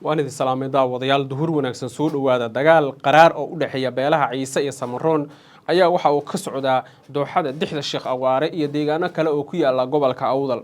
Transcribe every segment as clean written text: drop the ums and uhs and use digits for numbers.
waan idin salaamay daawadayaal duhur wanaagsan soo dhawaada dagaal qaraar oo u dhaxeeya beelaha Ciise iyo Samaroon ayaa waxa uu ka socdaa dooxada dixda Sheekh Awaare iyo deegaano kale oo ku yaala gobolka Awdal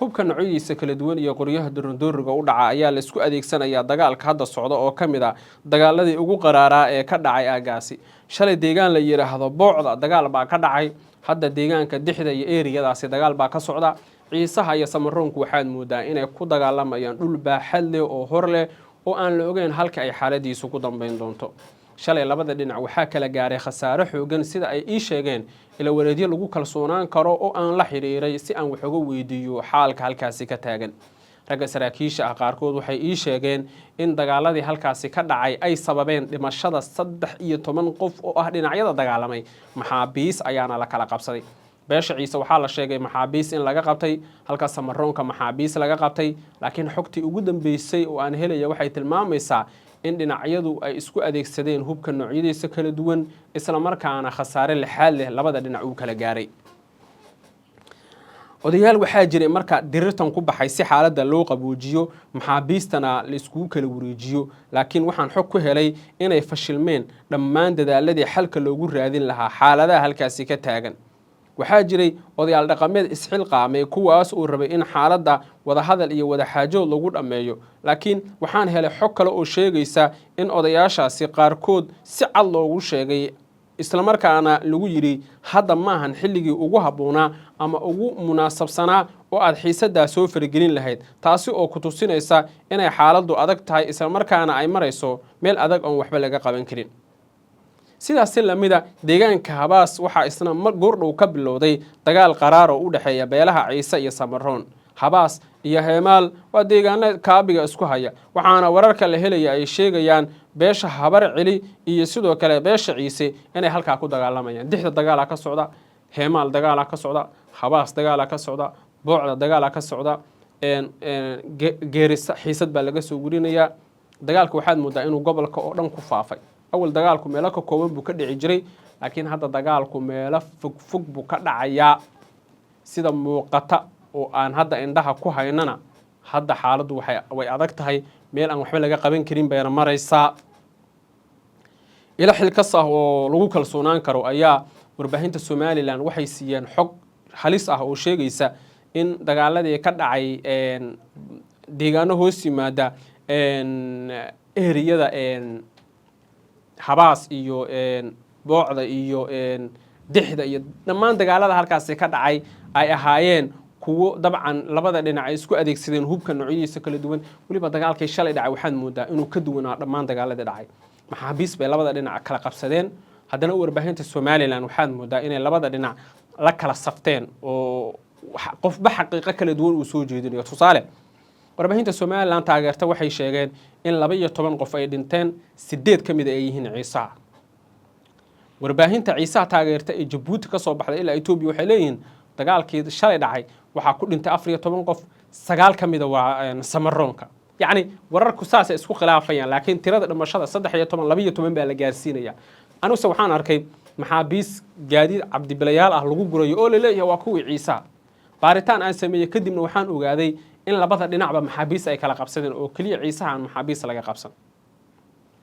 hubka noocyadiisa kala duwan iyo qoryaha durundooriga u dhaca ayaa la isku adeegsanayaa dagaalka hadda socda oo kamid ah dagaaladii ugu qaraaraa ee ka dhacay aagaasi shalay deegaan la yiraahdo Boocda dagaal baa ka dhacay hadda deegaanka dixda iyo eeriyadaasi dagaal baa ka socda ciisaha iyo Samaroonku waxaad moodaa inay ku dagaalamayaan dhul baaxad leh oo hor leh oo aan la ogeyn halka ay xaaladiisu ku dambeyn doonto shalay labada dhinac waxaa kala gaaray khasaare xoogan sida ay ii sheegeen ila wareedyo lagu kalsoonaan karo oo aan la xiriiray si aan wax uga weydiiyo xaalka halkaasi ka taagan ragga saraakiisha ah qaarkood waxay ii sheegeen in dagaaladii halkaasi ka dhacay ay sababeen dhimashada 13 qof oo ah dhinacyada dagaalamay maxaabiis ayaana la kala qabsaday beesha Ciise waxaa la sheegay maxaabiis in laga qabtay halka Samaroonka maxaabiis laga qabtay laakiin xogtii ugu dambeysay oo aan helaya waxay tilmaamaysaa in dhinacyadu ay isku adeegsadeen hubka noocyadiisa kala duwan isla markaana khasaare lixaad leh labada dhinac uu kala gaaray odayaal waxaa jiray marka dirirtan ku baxay si xaaladda loo qaboojiyo maxaabiistana la isku kala wareejiyo laakiin waxaan xog ku helay inay fashilmeen dhammaan dadaaladii xalka loogu raadin lahaa xaaladaha halkaasi ka taagan waxaa jiray odayaal dhaqameed isxilqaamay kuwaas oo rabay in xaaladda wada hadal iyo wada xaajood lagu dhameeyo laakiin waxaan helay xog kale oo sheegaysa in odayaashaasi qaarkood si cad loogu sheegay isla markaana lagu yiri hadda maahan xilligii ugu haboonaa ama ugu munaasabsanaa oo aad xiisadaa soo faragelin lahayd taasi oo ku tusinaysa inay xaaladdu adag tahay isla markaana ay marayso meel adag oo waxba laga qaban karin sidaas lamida deegaanka Habaas waxa isna goordhow ka bilowday dagaal qaraar oo u dhaxeeya beelaha Ciise iyo Samaroon Habaas iyo Heemaal waa deegaano kaabiga isku haya waxaana wararka la helaya ay sheegayaan beesha Habar Cili iyo sidoo kale beesha Ciise inay halka ku dagaalamayaan dixda dagaal ka socda Heemaal dagaal ka socda Habaas dagaal ka socda Boocda dagaal ka socda geerisa xiisad baa laga soo gurinaya dagaalku waxaad moodaa inuu gobolka oo dhan ku faafay awal dagaalku meelo ka kooban buu ka dhici jiray laakiin hadda dagaalku meelo fog buu ka dhacayaa sida muuqata oo aan hadda indhaha ku haynana hadda xaaladdu way adag tahay meel aan waxba laga qaban karin bayna maraysaa ila xilkas ah oo lagu kalsoonaan karo ayaa warbaahinta Somaliland waxay siiyeen xog halis ah oo sheegaysa in dagaaladii ka dhacay deegaano hoos yimaada eeriyada Habaas iyo Boocda iyo dixda iyo dhammaan dagaalada halkaas ka dhacay ay ahaayeen kuwo dabcan labada dhinac ay isku adeegsadeen hubka noocyadiisa kala duwan waliba dagaalkii shalay dhacay waxaan moodaa inuu ka duwanaa dhammaan dagaaladii dhacay maxaabiis bay labada dhinac kala qabsadeen haddana warbaahinta Somaliland waxaan moodaa inay labada dhinac la kala safteen oo qofba xaqiiqo kala duwan uu soo jeedinayo tusaale warbaahinta Somaliland taageerta waxay sheegeen in 12 qof ay dhinteen 8 kamid ay yihiin Ciise warbaahinta Ciise taageerta ee Djibouti ka soo baxday ilaa Ethiopia waxay leeyihiin dagaalkii shalay dhacay waxa ku dhintay 14 qof 9 kamid waa Samaroonka yani wararku saas ay isku khilaafayaan laakiin tirada dhimashada 13 12 baa la gaarsiinaya anuse waxaan arkay maxaabiis gaadiid cabdibilayaal ah lagu gurayo oo la leeyahay waa kuwii Ciise baaritaan aan sameeyay kadibna waxaan ogaaday in labada dhinacba maxaabiis ay kala qabsadeen oo kaliya Ciise aan maxaabiis laga qabsan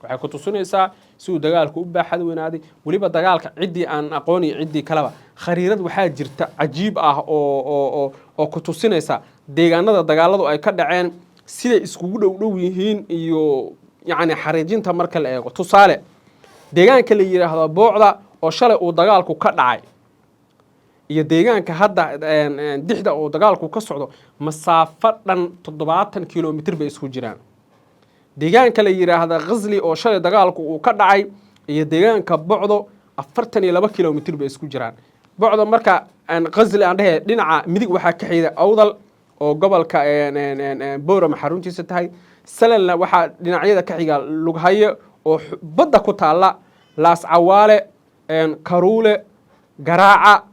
waxay ku tusinaysaa si uu dagaalku u baaxad weynaaday waliba dagaalka cidii aan aqoon iyo cidii kalaba khariirad waxaa jirta cajiib ah oo ku tusinaysa deegaanada dagaaladu ay ka dhaceen sida iskugu dhow yihiin iyo yaani xariijinta marka la eego tusaale deegaanka la yiraahdo Boocda oo shalay uu dagaalku ka dhacay iyo deegaanka hadda dixda oo dagaalku ka socdo masaafo dhan 70 kilomitir bay isku jiraan deegaanka la yiraahdo Ghazli oo shalay dagaalku uu ka dhacay iyo deegaanka Boocdo 42 kilomitir bay isku jiraan Boocdo marka Ghazli aan dhahay dhinaca midig waxa ka xigay Awdal oo gobolka Boorama xaruntiisa tahay Salalna waxa dhinacyada ka xiga Lughaye oo badda ku taala Laas Cawaale Karuule Garaaca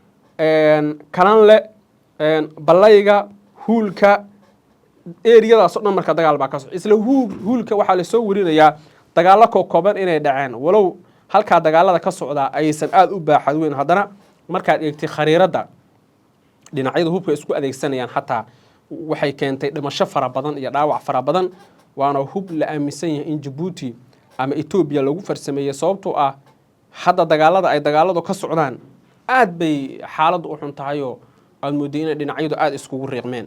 kalanle balayga huulka eeriyadaas oo dhan marka dagaal baa ka soo isla huulka waxa la soo warinayaa dagaalo kooban inay dhaceen walow halka dagaalada ka socda aysan aad u baaxad weyn haddana markaad eegtay khariirada dhinacyada hubka isku adeegsanayaan xataa waxay keentay dhimasho fara badan iyo dhaawac fara badan waana hub la aaminsan yahay in Djibouti ama Ethiopia lagu farsameeyay sababtoo ah hadda dagaalada ay dagaaladu ka socdaan aad bay xaaladdu u xun tahay oo aad moodeen in dhinacyadu aad iskugu riiqmeen